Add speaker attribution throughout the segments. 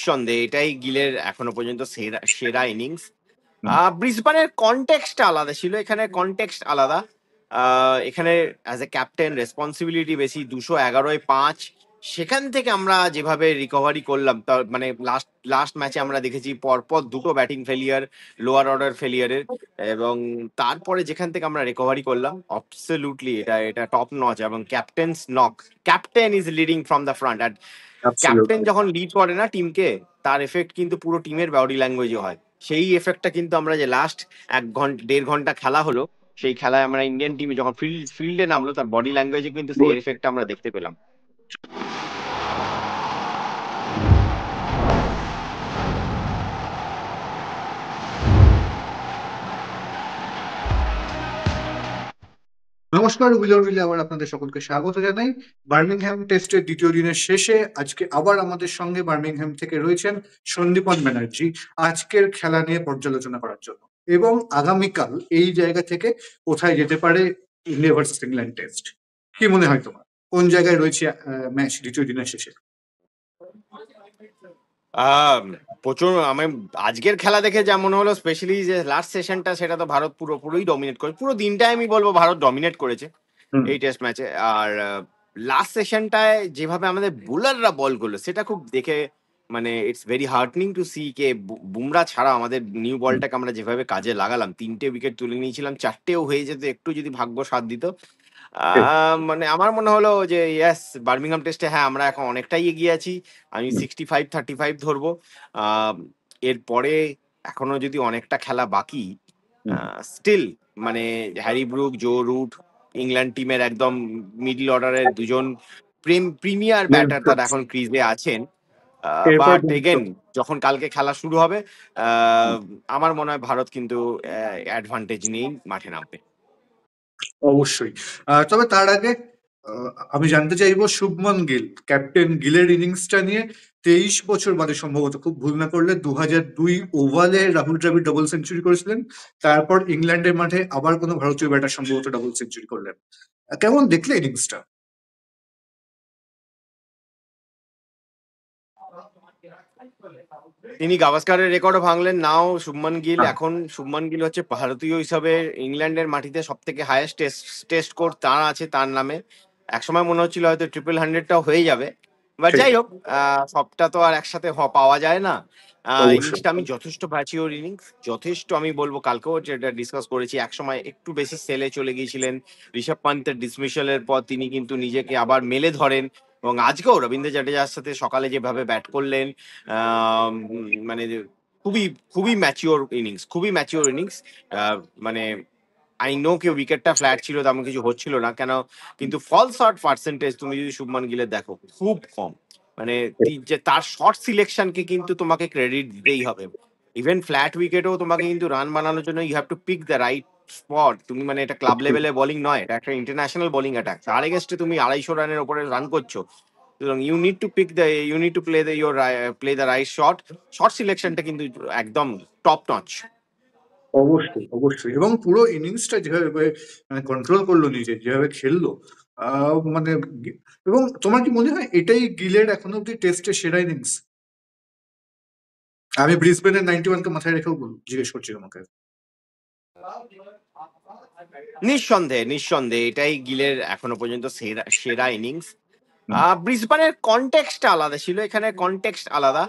Speaker 1: নিঃসন্দেহে এটাই গিলের এখনো পর্যন্ত সেরা সেরা ইনিংস।
Speaker 2: হুম।
Speaker 1: ব্রিসবেনের কনটেক্সটটা আলাদা ছিল, এখানে কনটেক্সট আলাদা। এখানে অ্যাজ এ ক্যাপ্টেন রেসপন্সিবিলিটি বেশি, 211-5। সেখান থেকে আমরা যেভাবে রিকভারি করলাম, তার মানে লাস্ট লাস্ট ম্যাচে আমরা দেখেছি পরপর দুটো ব্যাটিং ফেলিয়ার, লোয়ার অর্ডার ফেলিয়ারের, এবং তারপরে যেখান থেকে আমরা রিকভারি করলাম, অবসলিউটলি এটা এটা টপ নচ। এবং captain's knock, captain is leading from the front. আর ক্যাপ্টেন
Speaker 2: অ্যাবসলিউটলি।
Speaker 1: যখন লিড করে না টিমকে, তার এফেক্ট কিন্তু পুরো টিমের বডি ল্যাঙ্গুয়েজে হয়। সেই এফেক্টটা কিন্তু আমরা যে লাস্ট 1-1.5 ঘন্টা খেলা হলো, সেই খেলায় আমরা ইন্ডিয়ান টিমে যখন ফিল্ডে নামলো, তার বডি ল্যাঙ্গুয়েজে কিন্তু সেই এফেক্টটা আমরা দেখতে পেলাম।
Speaker 2: নমস্কার, উইলার উইলে আবার আপনাদের সকলকে স্বাগত জানাই। বার্মিংহাম টেস্টের দ্বিতীয় দিনের শেষে আজকে আবার আমাদের সঙ্গে বার্মিংহাম থেকে রয়েছেন সন্দীপন ব্যানার্জি আজকের খেলা নিয়ে পর্যালোচনা করার জন্য, এবং আগামীকাল এই জায়গা থেকে কোথায় যেতে পারে ইন্ডিয়া ভার্সেস ইংল্যান্ড টেস্ট। কি মনে হয় তোমার, কোন জায়গায় রয়েছে ম্যাচ দ্বিতীয় দিনের শেষে?
Speaker 1: প্রচুর আমি আজকের খেলা দেখে যা মনে হলো, স্পেশালি যে লাস্ট সেশনটা, সেটা তো ভারত পুরোপুরি ডমিনেট করে, পুরো দিনটাই আমি বলবো ভারত ডমিনেট করেছে
Speaker 2: হুম।
Speaker 1: এই টেস্ট ম্যাচে। আর লাস্ট সেশনটায় যেভাবে আমাদের বোলাররা বল করলো, সেটা খুব দেখে মানে it's very হার্টনিং two C K Bumrah ছাড়া আমাদের নিউ
Speaker 2: হুম।
Speaker 1: বলটাকে আমরা যেভাবে কাজে লাগালাম, 3টে উইকেট তুলে নিয়েছিলাম, 4টেও হয়ে যেত একটু যদি ভাগ্য সাথ দিত।
Speaker 2: ঠিক।
Speaker 1: মানে আমার মনে হলো যে ইয়াস, বার্মিংহাম টেস্টে হ্যাঁ আমরা এখন অনেকটাই এগিয়ে আছি। আমি
Speaker 2: হুম।
Speaker 1: 65-35 ধরবো। আহ, এরপরে এখনো যদি অনেকটা খেলা বাকি,
Speaker 2: হুম।
Speaker 1: স্টিল মানে Harry Brook, Joe Root, England টিমের একদম মিডল অর্ডারের দুজন প্রিমিয়ার ব্যাটার তারা এখন ক্রিজে আছেন।
Speaker 2: এরপর
Speaker 1: বাট এগেন, যখন কালকে খেলা শুরু হবে, আমার মনে হয় ভারত কিন্তু অ্যাডভান্টেজ নিয়ে মাঠে নামবে।
Speaker 2: অবশ্যই। তবে তার আগে আমি জানতে চাইবো শুভমন গিল, ক্যাপ্টেন গিলের ইনিংসটা নিয়ে। 23 বছর বাদে সম্ভবত, খুব ভুল না করলে 2002 ওভালে রাহুল দ্রাবিড় ডবল সেঞ্চুরি করেছিলেন। তারপর ইংল্যান্ডের মাঠে আবার কোনো ভারতীয় ব্যাটার সম্ভবত ডবল সেঞ্চুরি করলেন। কেমন দেখলে ইনিংসটা?
Speaker 1: তিনি গাভাস্কারের রেকর্ডও ভাঙলেন। নাও শুভমন গিল, এখন শুভমন গিল হচ্ছে ভারতীয় হিসাবে ইংল্যান্ডের মাটিতে সব থেকে হায়েস্ট টেস্ট স্কোর তার আছে তার নামে। একসময় মনে হচ্ছিল হয়তো 300টাও হয়ে যাবে, বাট
Speaker 2: ঠিক।
Speaker 1: যাই হোক, সবটা তো আর একসাথে পাওয়া যায় না।
Speaker 2: অবশ্যই।
Speaker 1: ইনিংসটা আমি যথেষ্ট ম্যাচিওর ইনিংস, যথেষ্ট। আমি বলবো কালকেও যেটা ডিসকাস করেছি, একসময় একটু বেশি সেলে চলে গিয়েছিলেন ঋষভ পান্তের ডিসমিশালের পর, তিনি কিন্তু নিজেকে আবার মেলে ধরেন। এবং আজকেও রবীন্দ্র জাডেজার সাথে সকালে যেভাবে ব্যাট করলেন, মানে খুবই খুবই ম্যাচিওর ইনিংস, খুবই ম্যাচিওর ইনিংস। মানে আই নো কেউ উইকেটটা ফ্ল্যাট ছিল, তেমন কিছু হচ্ছিল না কেন, কিন্তু ফল শট পার্সেন্টেজ তুমি যদি শুভমান গিলের দেখো, খুব কম। মানে যে তার শর্ট সিলেকশনকে কিন্তু তোমাকে ক্রেডিট দিতেই হবে। ইভেন ফ্ল্যাট উইকেটেও তোমাকে কিন্তু রান বানানোর জন্য you have to pick the right spot. তুমি মানে এটা ক্লাব লেভেলে বোলিং নয়, এটা একটা ইন্টারন্যাশনাল বোলিং অ্যাটাক, তার এগেস্টে তুমি 250 রানের ওপরে রান করছো। সুতরাং you need to play the right shot. Short সিলেকশনটা কিন্তু একদম টপ নচ।
Speaker 2: অবশ্যই, অবশ্যই। এবং পুরো ইনিংসটা যেভাবে মানে কন্ট্রোল করলো, নিজে যেভাবে খেললো, মানে এবং তোমার কি মনে হয় এটাই গিলের এখনো অব্দি টেস্টের সেরা ইনিংস? আমি ব্রিসবেনের 91-কে মাথায় রেখেও জিজ্ঞেস করছি তোমাকে।
Speaker 1: নিঃসন্দেহে নিঃসন্দেহে এটাই গিলের এখনো পর্যন্ত সেরা সেরা ইনিংস।
Speaker 2: হুম।
Speaker 1: ব্রিসবেনের কনটেক্সটটা আলাদা ছিল, এখানে কনটেক্সট আলাদা।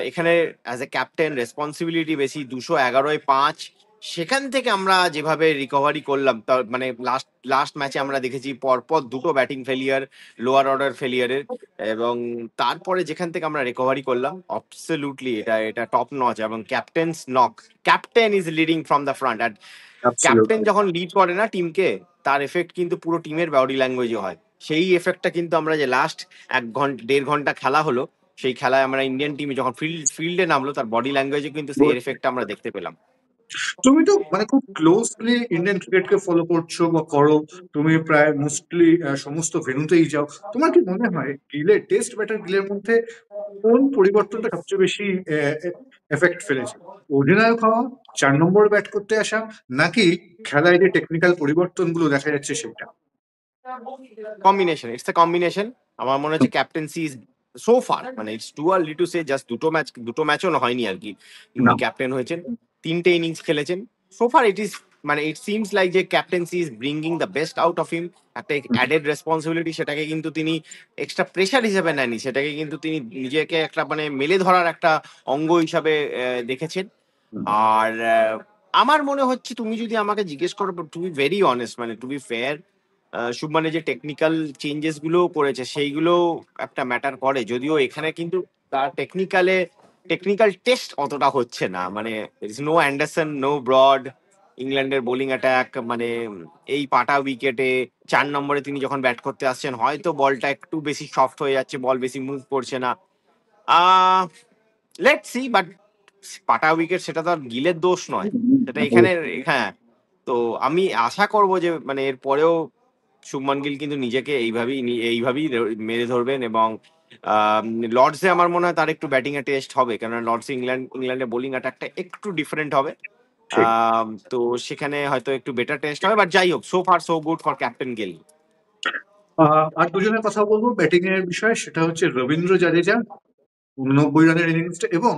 Speaker 1: এখানে অ্যাজ এ ক্যাপ্টেন রেসপন্সিবিলিটি বেশি, 211-5। সেখান থেকে আমরা যেভাবে রিকভারি করলাম, তার মানে লাস্ট লাস্ট ম্যাচে আমরা দেখেছি পরপর দুটো ব্যাটিং ফেলিয়ার, লোয়ার অর্ডার ফেলিয়ারের, এবং তারপরে যেখান থেকে আমরা রিকভারি করলাম, অবসলিউটলি এটা এটা টপ নচ। এবং captain's knock, captain is leading from the front. আর ক্যাপ্টেন
Speaker 2: অ্যাবসলিউটলি।
Speaker 1: যখন লিড করে না টিমকে, তার এফেক্ট কিন্তু পুরো টিমের বডি ল্যাঙ্গুয়েজে হয়। সেই এফেক্টটা কিন্তু আমরা যে লাস্ট 1-1.5 ঘন্টা খেলা হলো, সেই খেলায় আমরা ইন্ডিয়ান টিমে যখন ফিল্ডে নামলো, তার বডি ল্যাঙ্গুয়েজে কিন্তু সেই এফেক্টটা আমরা দেখতে পেলাম।
Speaker 2: তুমি তো মানে খুব ক্লোজলি ইন্ডিয়ান ক্রিকেটকে ফলো করছো বা করো, তুমি প্রায় মোস্টলি সমস্ত ভেন্যুতেই যাও। তোমার কি মনে হয় গিলের টেস্ট ব্যাটার গিলের মধ্যে কোন পরিবর্তনটা সবচেয়ে বেশি এফেক্ট ফেলেছে? অধিনায়ক হওয়া, 4 নম্বর ব্যাট করতে আসা, নাকি খেলায় যে টেকনিক্যাল পরিবর্তনগুলো দেখা যাচ্ছে সেটা?
Speaker 1: Combination, it's a combination. আমার মনে হচ্ছে ক্যাপ্টেন্সি সো ফার, মানে it's too early to say, just দুটো ম্যাচও হয়নি আর কি
Speaker 2: না।
Speaker 1: উনি ক্যাপ্টেন হয়েছেন, 3টে ইনিংস খেলেছেন। সো ফার ইট ইজ, মানে ইট সিমস লাইক যে captaincy is bringing the best out of him. একটা অ্যাডেড রেসপন্সিবিলিটি, সেটাকে কিন্তু তিনি এক্সট্রা প্রেশার হিসেবে নেননি, সেটাকে কিন্তু তিনি নিজেকে একটা মানে মেলে ধরার একটা অঙ্গ হিসাবে দেখেছেন। আর আমার মনে হচ্ছে, তুমি যদি আমাকে জিজ্ঞেস করো, টু বি ভেরি অনেস্ট, মানে টু বি ফেয়ার, শুভমানের যে টেকনিক্যাল চেঞ্জেস গুলো করেছে সেইগুলো একটা ম্যাটার করে, যদিও এখানে কিন্তু তার টেকনিক্যাল টেস্ট অতটা হচ্ছে না, মানে নো অ্যান্ডারসন, নো ব্রড, ইংল্যান্ডের বোলিং অ্যাটাক, মানে এই পাটা উইকেটে 4 নম্বরে তিনি যখন ব্যাট করতে আসছেন, হয়তো বলটা একটু বেশি সফট হয়ে যাচ্ছে, বল বেশি মুভ করছে না। আহ লেটস সি, বাট পাটা উইকেট সেটা তো আর গিলের দোষ নয়, সেটা এখানে, হ্যাঁ। তো আমি আশা করব যে মানে এর পরেও শুভমান গিল কিন্তু নিজেকে এইভাবেই মেরে ধরবেন, এবং লর্ডসে আমার মনে হয় তার একটু ব্যাটিং এ টেস্ট হবে, কেননা লর্ডসে ইংল্যান্ডের বোলিং অ্যাটাকটা একটু ডিফারেন্ট হবে।
Speaker 2: ঠিক।
Speaker 1: তো সেখানে হয়তো একটু বেটার টেস্ট হবে, বাট যাই হোক, so far so good for captain Gill.
Speaker 2: আর দুজনের কথা বলবো ব্যাটিং এর বিষয়ে, সেটা হচ্ছে রবীন্দ্র জাদেজা 89 রানের ইনিংসটা, এবং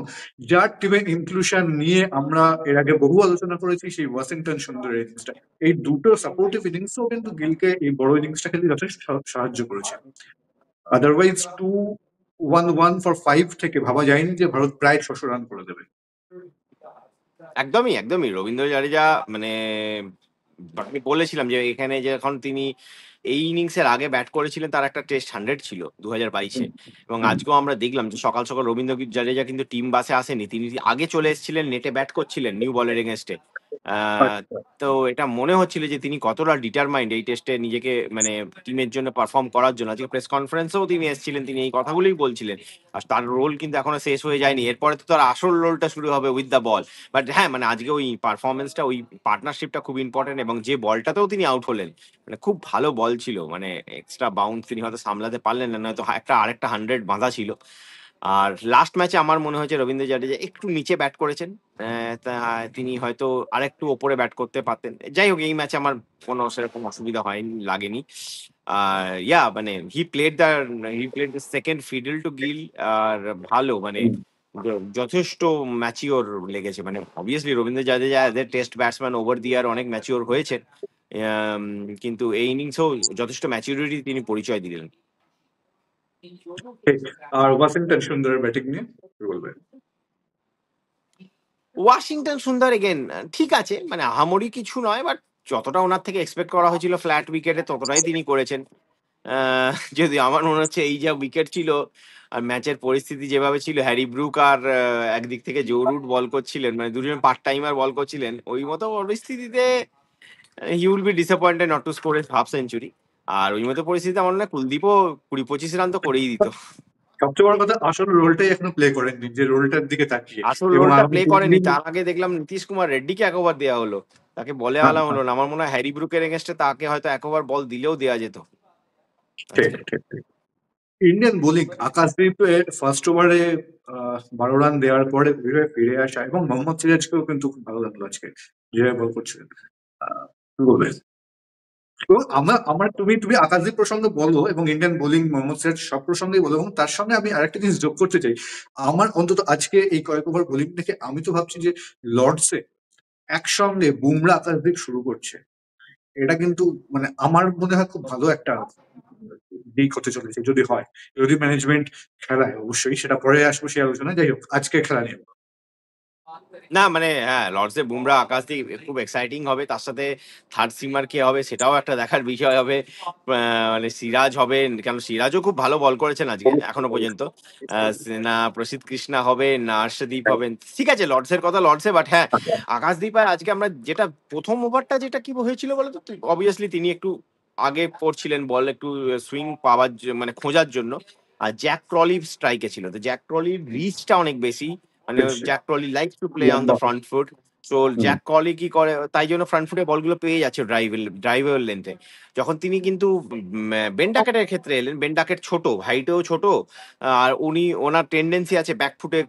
Speaker 2: যার টিমে ইনক্লুশন নিয়ে আমরা এর আগে বহু আলোচনা করেছি, সেই ওয়াশিংটন সুন্দরের ইনিংসটা। এই দুটো সাপোর্টিভ ইনিংসও কিন্তু গিলকে এই বড় ইনিংসটা খেলতে যথেষ্ট সাহায্য করেছে। আদারওয়াইজ 2-1-1 ফর 5 থেকে ভাবা যায়নি যে ভারত প্রায় 600 রান করে দেবে।
Speaker 1: একদমই একদমই, রবীন্দ্র জাদেজা মানে আমি বলেছিলাম যে এখানে যখন তিনি এই ইনিংসের আগে ব্যাট করেছিলেন, তার একটা টেস্ট 100 ছিল 2022-এ, এবং
Speaker 2: হুম।
Speaker 1: আজকেও আমরা দেখলাম যে সকাল সকাল রবীন্দ্র জাদেজা কিন্তু টিম বাসে আসেনি, তিনি আগে চলে এসেছিলেন, নেটে ব্যাট করছিলেন নিউ বলের এগেনস্টে।
Speaker 2: আচ্ছা।
Speaker 1: তো এটা মনে হচ্ছিল যে তিনি কতটা ডিটারমাইন্ড এই টেস্টে নিজেকে মানে টিমের জন্য পারফর্ম করার জন্য। আজকে প্রেস কনফারেন্সেও তিনি এসেছিলেন, তিনি এই কথাগুলোই বলছিলেন। আর তার রোল কিন্তু এখনো শেষ হয়ে যায়নি, এরপরে তো তার আসল রোলটা শুরু হবে উইথ দ্য বল। বাট হ্যাঁ, মানে আজকে ওই পারফরমেন্সটা, ওই পার্টনারশিপটা খুব ইম্পর্টেন্ট, এবং যে বলটাতেও তিনি আউট হলেন, মানে খুব ভালো বল ছিল, মানে এক্সট্রা বাউন্স তিনি হয়তো সামলাতে পারলেন না, নয়তো আরেকটা 100 বাঁধা ছিল। আর লাস্ট ম্যাচে আমার মনে হয়েছে রবীন্দ্র জাদেজা একটু নিচে ব্যাট করেছেন, তা তিনি হয়তো আরেকটু ওপরে ব্যাট করতে পারতেন। যাই হোক, এই ম্যাচে আমার কোনো সেরকম অসুবিধা হয়নি, লাগেনি। আর মানে he played the second fiddle to Gill. আর ভালো, মানে যথেষ্ট ম্যাচিওর লেগেছে, মানে obviously Ravindra Jadeja as a test batsman over the year অনেক ম্যাচিওর হয়েছে, কিন্তু এই ইনিংসেও যথেষ্ট ম্যাচিউরিটি তিনি পরিচয় দিলেন।
Speaker 2: ঠিক। আর ওয়াশিংটন সুন্দরের ব্যাটিং নিয়ে কি বলবেন?
Speaker 1: ওয়াশিংটন সুন্দর এগেন ঠিক আছে, মানে আহামরি কিছু নয়, বাট যতটা ওনার থেকে এক্সপেক্ট করা হয়েছিল ফ্ল্যাট উইকেটে, ততটাই তিনি করেছেন। যদি আমার মনে হচ্ছে এই যা উইকেট ছিল আর ম্যাচের পরিস্থিতি যেভাবে ছিল, হ্যারি ব্রুক আর একদিক থেকে জো রুট বল করছিলেন, মানে দুজন পার্ট টাইমার বল করছিলেন, ওই মতো পরিস্থিতিতে he will be disappointed not to score a half century. আর ওই মতো পরিস্থিতিতে আমার মনে হয় কুলদীপও 20-25 রান তো করেই দিত।
Speaker 2: সবচেয়ে বড় কথা, আসল রোলটাই এখনো প্লে করেননি, যে রোলটার দিকে তাকিয়ে।
Speaker 1: আসল
Speaker 2: এবং
Speaker 1: রোলটা
Speaker 2: আমি
Speaker 1: প্লে করেনি,
Speaker 2: দুদিন।
Speaker 1: তার আগে দেখলাম নীতিশ কুমার রেড্ডিকে এক ওভার দেওয়া হলো, তাকে বলে
Speaker 2: হ্যাঁ,
Speaker 1: আলা হলো
Speaker 2: হ্যাঁ,
Speaker 1: না। আমার মনে হয় হ্যারি ব্রুকের এগেনস্টে তাকে হয়তো এক ওভার বল দিলেও দেওয়া যেত
Speaker 2: ঠিক,
Speaker 1: আজকে।
Speaker 2: ঠিক, ঠিক। ইন্ডিয়ান বোলিং, আকাশদীপের ফার্স্ট ওভারে 12 রান দেওয়ার পরে ফিরে ফিরে আসা, এবং মোহাম্মদ সিরাজকেও কিন্তু খুব ভালো লাগলো আজকে যেভাবে বল করছিলেন। কি বলবেন? তো আমার আমার তুমি তুমি আকাশদীপ প্রসঙ্গে বলো, এবং ইন্ডিয়ান বোলিং, মোহাম্মদ সিরাজ সব প্রসঙ্গেই বলো, এবং তার সঙ্গে আমি আরেকটা জিনিস যোগ করতে চাই। আমার অন্তত আজকে এই কয়েক ওভার বোলিং দেখে আমি তো ভাবছি যে লর্ডসে একসঙ্গে বুমরা আকাশদীপ শুরু করছে, এটা কিন্তু মানে আমার মনে হয় খুব ভালো একটা দিক হতে চলেছে যদি হয়, যদি ম্যানেজমেন্ট খেলায়। অবশ্যই সেটা পরে আসবো সেই আলোচনা, যাই হোক আজকে খেলা নিয়ে।
Speaker 1: না মানে হ্যাঁ, লর্ডসে বুমরা আকাশদীপ খুব এক্সাইটিং হবে, তার সাথে থার্ড সিমার কে হবে সেটাও একটা দেখার বিষয় হবে। মানে সিরাজ হবে, কেন সিরাজও খুব ভালো বল করেছেন আজকে এখনো পর্যন্ত। না প্রসিদ্ধ কৃষ্ণা হবে, না হর্ষদীপ হবেন, ঠিক আছে লর্ডসের কথা লর্ডসে, বাট হ্যাঁ আকাশদীপ আর আজকে আমরা যেটা প্রথম ওভারটা যেটা কি হয়েছিল বলতো, অবভিয়াসলি তিনি একটু আগে পড়ছিলেন বল, একটু সুইং পাওয়ার মানে খোঁজার জন্য। আর জ্যাক ক্রলি স্ট্রাইকে ছিল, তো জ্যাক ক্রলির রিচটা অনেক বেশি, মানে Jack Crawley likes to play on the
Speaker 2: লম্বা।
Speaker 1: Front foot. তো
Speaker 2: হুম।
Speaker 1: জ্যাক ক্রলি কি করে, তাই জন্য ফ্রন্ট ফুটে বলগুলো পেয়ে যাচ্ছে ড্রাইভের লেন্থে। যখন তিনি কিন্তু বেন ডাকেটের ক্ষেত্রে এলেন, বেন ডাকেট ছোট, হাইটেও ছোট, আর ওনার টেন্ডেন্সি আছে ব্যাক ফুটে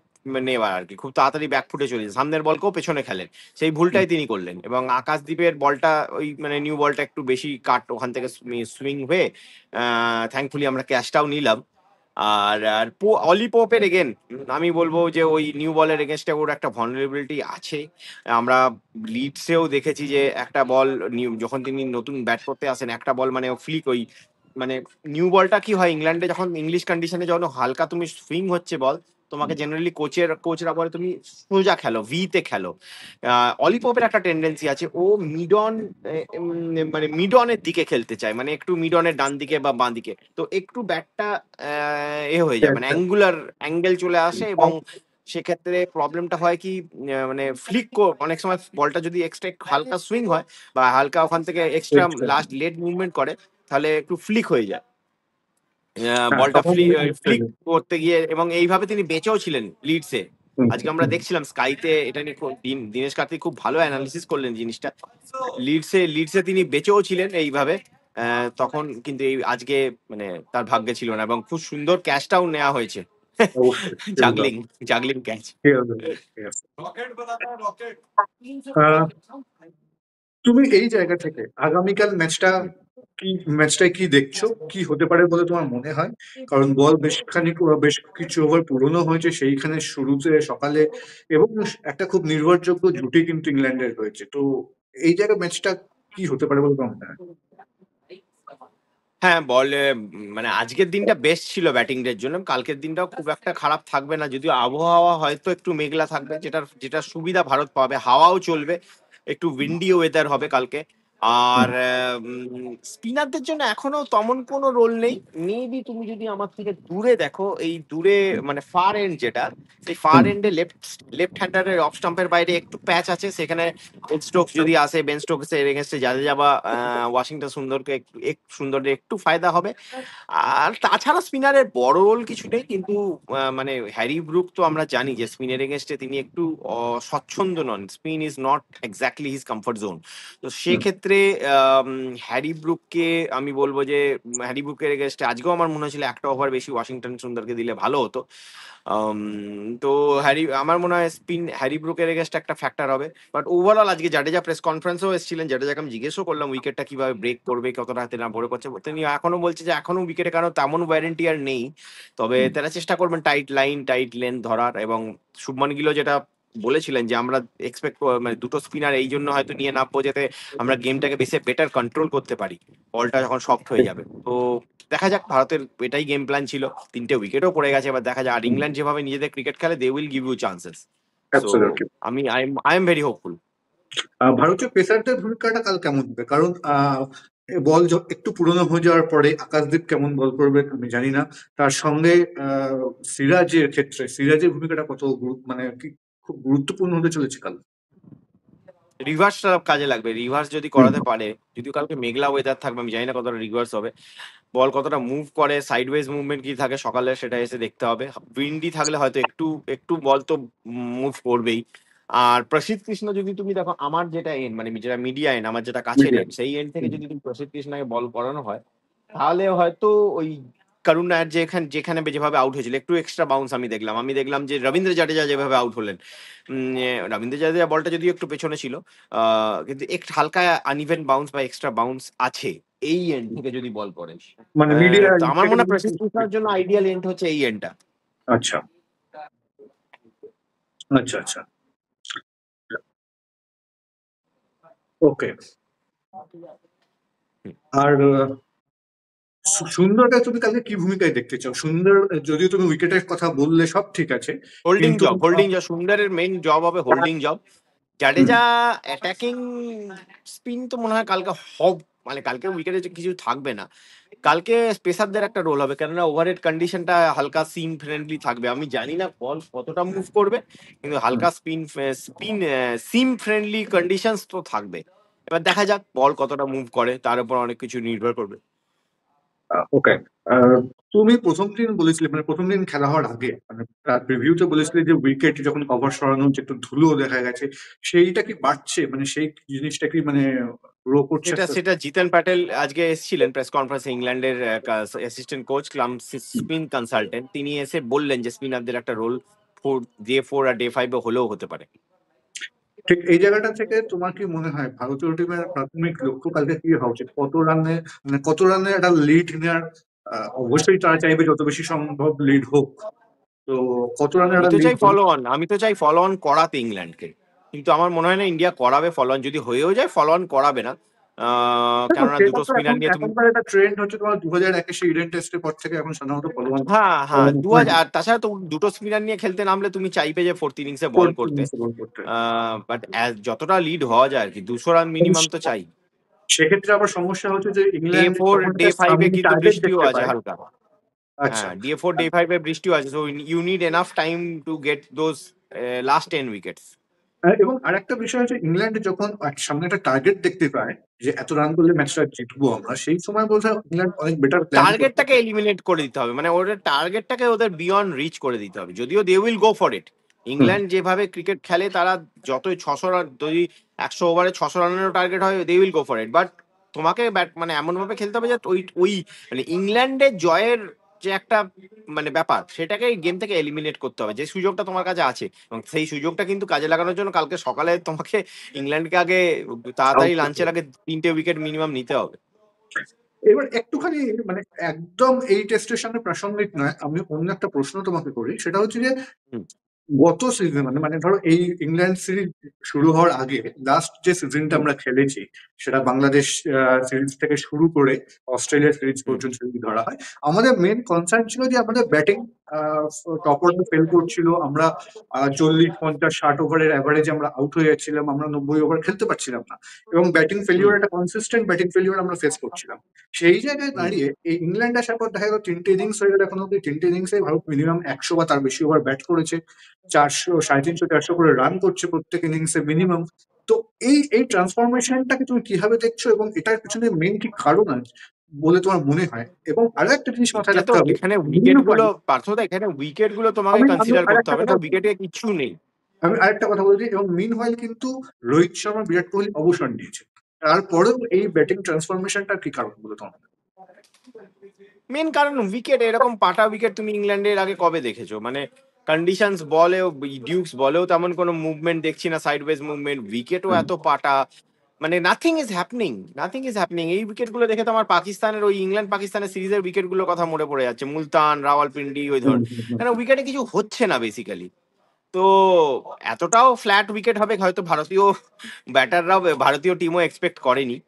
Speaker 1: নেওয়ার আর কি, খুব তাড়াতাড়ি ব্যাক ফুটে চলে যায়, সামনের বলকেও পেছনে খেলেন। সেই ভুলটাই তিনি করলেন, এবং আকাশদ্বীপের বলটা ওই মানে নিউ বলটা একটু বেশি কাট ওখান থেকে সুইং হয়ে থ্যাঙ্কফুলি আমরা ক্যাচটাও নিলাম। অলি পোপের এগেন আমি বলবো যে ওই নিউ বলের এগেনস্টে ওর একটা ভলনারেবিলিটি আছে। আমরা লিডসেও দেখেছি যে একটা বল যখন তিনি নতুন ব্যাট করতে আসেন একটা বল মানে ফ্লিক ওই মানে নিউ বলটা কি হয় ইংল্যান্ডে যখন ইংলিশ কন্ডিশনে যখন হালকা তুমি সুইং হচ্ছে বল তোমাকে জেনারেলি কোচরা বলে তুমি সোজা খেলো ভিতে খেলো। অলি পোপের একটা টেন্ডেন্সি আছে ও মিডন মানে মিডনের দিকে খেলতে চায় মানে একটু মিডনের ডান দিকে বা বাঁ দিকে তো একটু ব্যাটটা এ হয়ে যায় মানে অ্যাঙ্গেল চলে আসে এবং সেক্ষেত্রে প্রবলেমটা হয় কি মানে অনেক সময় বলটা যদি এক্সট্রা হালকা সুইং হয় বা হালকা ওখান থেকে এক্সট্রা লাস্ট লেট মুভমেন্ট করে তাহলে একটু ফ্লিক হয়ে যায়
Speaker 2: হ্যাঁ,
Speaker 1: বলটা
Speaker 2: তখন
Speaker 1: ফ্লিক করতে গিয়ে এবং এইভাবে তিনি বেঁচেও ছিলেন লিডসে।
Speaker 2: হুম,
Speaker 1: আজকে আমরা দেখছিলাম স্কাইতে এটা নিয়ে দীনেশ কার্তিক খুব ভালো অ্যানালিসিস করলেন জিনিসটা। লিডসে তিনি বেঁচেও ছিলেন এইভাবে তখন কিন্তু এই আজকে মানে তার ভাগ্যে ছিল না এবং খুব সুন্দর ক্যাচটাও নেওয়া হয়েছে
Speaker 2: অবশ্যই
Speaker 1: জাগলিং জাগলিং ক্যাচ।
Speaker 2: ঠিক আছে। আহ, তুমি এই জায়গা থেকে আগামীকাল ম্যাচটায় কি দেখছো, কি হতে পারে বলে তোমার মনে হয়? কারণ বল বেশ কিছু ওভার পুরনো হয়েছে সেইখানে শুরুতে সকালে, এবং একটা খুব নির্ভরযোগ্য জুটি কিন্তু ইংল্যান্ডের রয়েছে, তো এই জায়গায় ম্যাচটা কি হতে পারে বলে তোমার মনে হয়?
Speaker 1: হ্যাঁ বলে মানে আজকের দিনটা বেস্ট ছিল ব্যাটিং দের জন্য কালকের দিনটাও খুব একটা খারাপ থাকবে না যদিও আবহাওয়া হয়তো একটু মেঘলা থাকবে যেটা সুবিধা ভারত পাবে হাওয়াও চলবে একটু উইন্ডি ওয়েদার হবে কালকে। আর স্পিনারদের জন্য এখনো তেমন কোনো রোল নেই। মেবি তুমি যদি আমার থেকে দূরে দেখো এই দূরে মানে ফার এন্ড যেটা সেই ফার
Speaker 2: হুম,
Speaker 1: এন্ডে লেফট হ্যান্ডারের অফ স্টাম্পের বাইরে একটু প্যাচ আছে সেখানে বেন স্টোকস যদি আসে বেন স্টোকস এর এগেনস্টে জাদেজা বা ওয়াশিংটন সুন্দরকে সুন্দরের একটু ফায়দা হবে। আর তাছাড়া স্পিনারের বড় রোল কিছু নেই কিন্তু মানে হ্যারি ব্রুক তো আমরা জানি যে স্পিনের এগেনস্টে তিনি একটু স্বচ্ছন্দ নন spin is not exactly his comfort zone. তো
Speaker 2: হুম,
Speaker 1: সেক্ষেত্রে হ্যারি ব্রুককে আমি বলবো যে হ্যারি ব্রুকের এগেনস্টে আজকেও আমার মনে হয়েছিল একটা ওভার বেশি ওয়াশিংটন সুন্দরকে দিলে ভালো হতো। আম, তো আমার মনে হয় হ্যারি ব্রুকের এগেনস্ট একটা ফ্যাক্টর হবে বাট ওভারঅল আজকে জাডেজা প্রেস কনফারেন্সেও এসেছিলেন জাডেজাকে আমি জিজ্ঞেসও করলাম উইকেটটা কিভাবে ব্রেক করবে কতটা হাতে না ভরে করছে তিনি এখনো বলছে যে এখনো উইকেটে কারণ তেমন ওয়ারেন্টি আর নেই তবে
Speaker 2: হুম,
Speaker 1: তারা চেষ্টা করবেন টাইট লেন্থ ধরার এবং শুভমান গিলও যেটা বলেছিলেন যে আমরা এক্সপেক্ট মানে দুটো স্পিনার এই জন্য হয়তো নিয়ে নামবো যাতে আমরা গেমটাকে বেশি বেটার কন্ট্রোল করতে পারি বলটা যখন সফট হয়ে যাবে। তো দেখা যাক ভারতের এটাই গেম প্ল্যান ছিল তিনটে উইকেটও পড়ে গেছে এবার দেখা যাক আর
Speaker 2: হুম,
Speaker 1: ইংল্যান্ড যেভাবে নিজেদের ক্রিকেট খেলে they will give you chances. So
Speaker 2: absolutely.
Speaker 1: I am very hopeful.
Speaker 2: ভারতীয় পেসারদের ভূমিকাটা কাল কেমন হবে? কারণ একটু পুরনো হয়ে যাওয়ার পরে আকাশদীপ কেমন বল করবেন আমি জানি না। তার সঙ্গে সিরাজের ভূমিকাটা মানে কি খুব গুরুত্বপূর্ণ হতে চলেছে কাল?
Speaker 1: রিভার্সটা কাজে লাগবে রিভার্স যদি
Speaker 2: হুম,
Speaker 1: করাতে পারে যদিও কালকে মেঘলা ওয়েদার থাকবে আমি জানি না কতটা রিভার্স হবে বল কতটা মুভ করে সাইডওয়েজ মুভমেন্ট কি থাকে সকালে সেটা এসে দেখতে হবে। উইন্ডি থাকলে হয়তো একটু একটু বল তো মুভ করবেই। আর প্রসিদ্ধ কৃষ্ণ যদি তুমি দেখো আমার যেটা এন্ড মানে যেটা মিডিয়া এন্ড আমার যেটা কাছের
Speaker 2: মিডিয়াম।
Speaker 1: এন্ড সেই এন্ড থেকে যদি তুমি প্রসিদ্ধ কৃষ্ণকে বল করানো হয় তাহলে হয়তো ওই করুণ নায়ার যেখানে যেভাবে আউট হয়েছিল একটু এক্সট্রা বাউন্স আমি দেখলাম যে রবীন্দ্র জাডেজা যেভাবে আউট হলেন রবীন্দ্র জাডেজা বলটা যদিও একটু পেছনে ছিল কিন্তু একটু হালকা আনইভেন বাউন্স বা এক্সট্রা বাউন্স আছে এই এন্ড থেকে যদি বল করে।
Speaker 2: মানে মিডিয়া
Speaker 1: তো আমার
Speaker 2: থেকে
Speaker 1: মনে হয় প্রসিদ্ধ কৃষ্ণার জন্য আইডিয়াল এন্ড হচ্ছে এই এন্ডটা।
Speaker 2: আচ্ছা, আচ্ছা, আচ্ছা, ওকে। আর সুন্দরটা তুমি কালকে কি ভূমিকায় দেখতে চাও? সুন্দর, যদিও তুমি উইকেটের কথা বললে সব ঠিক আছে, কিন্তু
Speaker 1: হোল্ডিং জব সুন্দরের মেইন জব হবে হোল্ডিং জব।
Speaker 2: হুম,
Speaker 1: জাডেজা অ্যাটাকিং স্পিন তো মনে হয় কালকে মানে কালকে উইকেটে কিছু থাকবে না। কালকে স্পেসারদের একটা রোল হবে কেননা ওভারহেড কন্ডিশনটা হালকা সিম ফ্রেন্ডলি থাকবে আমি জানি না বল কতটা মুভ করবে কিন্তু
Speaker 2: হুম,
Speaker 1: হালকা স্পিন সিম ফ্রেন্ডলি কন্ডিশনস তো থাকবে। এবার দেখা যাক বল কতটা মুভ করে তার উপর অনেক কিছু নির্ভর করবে।
Speaker 2: ওকে। তুমি প্রথম দিন খেলা হওয়ার আগে মানে তার প্রিভিউতে বলেছিলে যে উইকেট যখন কভার সরানো হচ্ছে একটু ধুলো দেখা গেছে, সেইটা কি বাড়ছে? মানে সেই জিনিসটা কি মানে গ্রো করছে
Speaker 1: সেটা
Speaker 2: আস্তে আস্তে?
Speaker 1: সেটা জিতেন প্যাটেল আজকে এসেছিলেন প্রেস কনফারেন্সে ইংল্যান্ডের অ্যাসিস্ট্যান্ট কোচ কাম
Speaker 2: হুম।
Speaker 1: স্পিন কনসালটেন্ট তিনি এসে বললেন যে স্পিনারদের একটা রোল ডে 4 আর ডে 5 হলেও হতে পারে।
Speaker 2: ঠিক এই জায়গাটা থেকে তোমার কি মনে হয় ভারতীয় টিমের প্রাথমিক লক্ষ্য কালকে কি হওয়া উচিত? কত রানে, মানে কত রানে একটা লিড নেওয়ার অবশ্যই তারা চাইবে যত বেশি সম্ভব লিড হোক। তো কত রানের
Speaker 1: আমি
Speaker 2: একটা
Speaker 1: তো
Speaker 2: লিড
Speaker 1: চাই
Speaker 2: হলো?
Speaker 1: ফলো অন, আমি তো চাই ফলো অন করাতে ইংল্যান্ডকে, কিন্তু আমার মনে হয় না ইন্ডিয়া করাবে ফলো অন। যদি হয়েও যায় ফলো অন করাবে না,
Speaker 2: দেখো
Speaker 1: কেননা
Speaker 2: সেটা
Speaker 1: দুটো
Speaker 2: তো এখন
Speaker 1: স্পিনার নিয়ে তুমি।
Speaker 2: এখনকার একটা ট্রেন্ড হচ্ছে, তোমার 2021 ইডেন টেস্টের পর থেকে এখন সাধারণত ফলোয়ান
Speaker 1: হ্যাঁ হ্যাঁ,
Speaker 2: ফলোয়ান হয় না।
Speaker 1: আর তাছাড়া তো দুটো স্পিনার নিয়ে খেলতে নামলে তুমি চাইবে যে ফোর্থ ইনিংসে বল
Speaker 2: ফোর্থ
Speaker 1: করতে।
Speaker 2: ইনিংসে বল করতে।
Speaker 1: বাট যতটা লিড হওয়া যায় আর কি, 200 রান
Speaker 2: কিন্তু
Speaker 1: মিনিমাম তো চাই।
Speaker 2: সেক্ষেত্রে আবার সমস্যা হচ্ছে যে
Speaker 1: ডে
Speaker 2: ইংল্যান্ড
Speaker 1: ফোর
Speaker 2: যখন
Speaker 1: ডে
Speaker 2: একটা
Speaker 1: ফাইভে
Speaker 2: সামনে
Speaker 1: কিন্তু
Speaker 2: টার্গেট
Speaker 1: বৃষ্টিও
Speaker 2: দেখতে
Speaker 1: আছে
Speaker 2: পায়।
Speaker 1: হালকা।
Speaker 2: আচ্ছা।
Speaker 1: হ্যাঁ, ডে 4 ডে 5-এ বৃষ্টিও আছে, so you need enough time to get those last 10 wickets.
Speaker 2: এবং আরেকটা বিষয় হচ্ছে ইংল্যান্ড যখন সামনে একটা টার্গেট দেখতে পায় যে এত রান করলে ম্যাচটা জিতবো আমরা, সেই সময় বলতে ইংল্যান্ড অনেক বেটার প্ল্যান করতে
Speaker 1: টার্গেটটাকে
Speaker 2: পারে।
Speaker 1: এলিমিনেট করে দিতে হবে, মানে ওদের টার্গেটটাকে ওদের বিয়ন্ড রিচ করে দিতে হবে, যদিও they will go for it.
Speaker 2: Hmm.
Speaker 1: England যেভাবে ক্রিকেট খেলে, তারা যতই 600 রান, যদি 100 ওভারে 600 রানেরও টার্গেট হয়, they will go for it. But তোমাকে মানে এমন ভাবে খেলতে হবে যে ওই ওই মানে ইংল্যান্ডের জয়ের যে একটা মানে ব্যাপার, সেটাকে গেম থেকে এলিমিনেট করতে হবে, যে সুযোগটা তোমার কাছে আছে। এবং সেই সুযোগটা কিন্তু কাজে লাগানোর জন্য কালকে সকালে তোমাকে ইংল্যান্ডকে আগে
Speaker 2: আউট
Speaker 1: তাড়াতাড়ি
Speaker 2: করতে
Speaker 1: লাঞ্চের
Speaker 2: হবে।
Speaker 1: আগে 3টে উইকেট মিনিমাম নিতে হবে।
Speaker 2: এবার একটুখানি মানে একদম এই টেস্টের সামনে প্রাসঙ্গিক নয়, আমি অন্য একটা প্রশ্ন তোমাকে করি, সেটা হচ্ছে যে
Speaker 1: হুম
Speaker 2: গত সিজন মানে মানে ধরো এই ইংল্যান্ড সিরিজ শুরু হওয়ার আগে লাস্ট যে সিজনটা
Speaker 1: হুম
Speaker 2: আমরা খেলেছি, সেটা বাংলাদেশ সিরিজ থেকে শুরু করে অস্ট্রেলিয়া সিরিজ
Speaker 1: হুম
Speaker 2: পর্যন্ত যদি ধরা হয়, আমাদের মেন কনসার্ন ছিল যে আমাদের ব্যাটিং টপ অর্ডার ফেল করছিল। আমরা 40, 50, 60 ওভারের অ্যাভারেজে আমরা আউট হয়ে যাচ্ছিলাম, আমরা 90 ওভার খেলতে পারছিলাম না, এবং ব্যাটিং
Speaker 1: হুম
Speaker 2: ফেলিওর, একটা কনসিস্টেন্ট ব্যাটিং ফেলিওর আমরা ফেস করছিলাম। সেই জায়গায়
Speaker 1: হুম।
Speaker 2: দাঁড়িয়ে এই ইংল্যান্ড আসার পর দেখা গেল 3টে ইনিংস হয়ে গেল, এখন অব্দি 3টে ইনিংসে ভারত মিনিমাম 100 বা তার বেশি ওভার ব্যাট করেছে, 400, 350, 400 করে রান করছে প্রত্যেক ইনিংসে মিনিমাম। তো এই ট্রান্সফরমেশনটাকে তুমি কিভাবে দেখছো, এবং এটার পিছনে মেন কি কারণ আছে বলে তোমার মনে হয়? এবং আরো একটা জিনিস মাথায়
Speaker 1: এটা তো
Speaker 2: রাখতে হবে,
Speaker 1: এখানে
Speaker 2: মিন
Speaker 1: উইকেট গুলো
Speaker 2: হোয়াইল।
Speaker 1: পার্থদা, এখানে উইকেট গুলো তোমাকে
Speaker 2: আমি
Speaker 1: কনসিডার করতে
Speaker 2: আরেকটা
Speaker 1: হবে না,
Speaker 2: কথা
Speaker 1: উইকেটে কিচ্ছু নেই।
Speaker 2: আমি আরেকটা কথা বলছি, এবং মিন হোয়াইল কিন্তু রোহিত শর্মা, বিরাট কোহলি অবসর নিয়েছে, তারপরেও এই ব্যাটিং ট্রান্সফরমেশনটা কি কারণ বলে তোমার মনে হয়?
Speaker 1: মেন কারণ উইকেট, এরকম পাটা উইকেট তুমি ইংল্যান্ডের আগে কবে দেখেছো? মানে কন্ডিশনস বলেও, ডিউকস বলেও তেমন কোনো মুভমেন্ট দেখছি না, সাইডওয়েজ মুভমেন্ট, উইকেটও
Speaker 2: হুম,
Speaker 1: এত পাটা, মানে nothing is happening, nothing is happening. এই উইকেট গুলো দেখে তো আমার পাকিস্তানের, ওই ইংল্যান্ড পাকিস্তানের সিরিজের উইকেট গুলোর কথা মনে পড়ে যাচ্ছে, মুলতান, রাওয়ালপিন্ডি, ওই
Speaker 2: হুম,
Speaker 1: ধর।
Speaker 2: হুম, হুম,
Speaker 1: কেন উইকেটে কিছু হচ্ছে না বেসিক্যালি। তো এতটাও ফ্ল্যাট উইকেট হবে হয়তো ভারতীয় ব্যাটাররাও, ভারতীয় টিমও এক্সপেক্ট করেনি।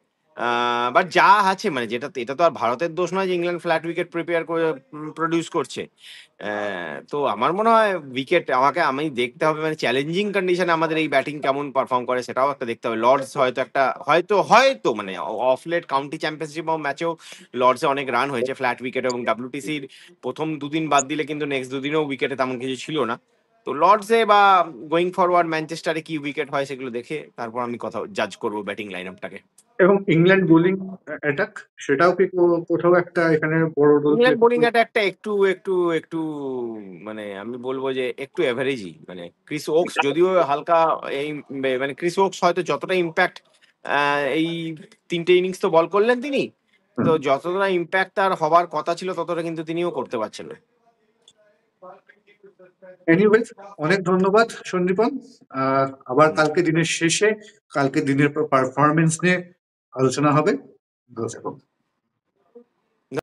Speaker 1: বাট যা আছে, মানে যেটা, এটা তো আর ভারতের দোষ নয় যে ইংল্যান্ড ফ্ল্যাট উইকেট প্রিপেয়ার করে প্রডিউস করছে। তো আমার মনে হয় উইকেট আমি দেখতে হবে, মানে চ্যালেঞ্জিং কন্ডিশনে আমাদের এই ব্যাটিং কেমন পারফর্ম করে সেটাও একটা দেখতে হবে। লর্ডস হয়তো একটা, হয়তো হয়তো মানে অফ লেট কাউন্টি চ্যাম্পিয়নশিপ ম্যাচেও লর্ডসে অনেক রান হয়েছে ফ্ল্যাট উইকেট, এবং ডাব্লিউটিসির প্রথম দুদিন বাদ দিলে কিন্তু নেক্সট দুদিনও উইকেটে তেমন কিছু ছিল না। তো লর্ডসে বা গোয়িং ফরওয়ার্ড ম্যানচেস্টারে কি উইকেট হয় সেগুলো দেখে তারপর আমি কথা জাজ করবো ব্যাটিং লাইন আপটাকে।
Speaker 2: এবং ইংল্যান্ড বোলিং অ্যাটাক, সেটাও কি কোথাও একটা এখানে বড় রোল প্লে
Speaker 1: ইংল্যান্ড বোলিং
Speaker 2: করবে?
Speaker 1: একটা একটু একটু একটু মানে আমি বলবো যে একটু অ্যাভারেজই, মানে ক্রিস ওকস যদিও হালকা এই মানে ক্রিস ওকস হয়তো যতটা ইম্প্যাক্ট এই 3টে ইনিংস তো বল করলেন তিনি, তো যতটা ইম্প্যাক্ট তার হবার কথা ছিল ততটা কিন্তু তিনিও করতে পারছেন না।
Speaker 2: এনিওয়েজ, অনেক ধন্যবাদ সন্দীপন। আবার
Speaker 1: হুম।
Speaker 2: কালকে দিনের শেষে কালকে দিনের পারফরমেন্স নিয়ে আলোচনা হবে। ভালো থেকো।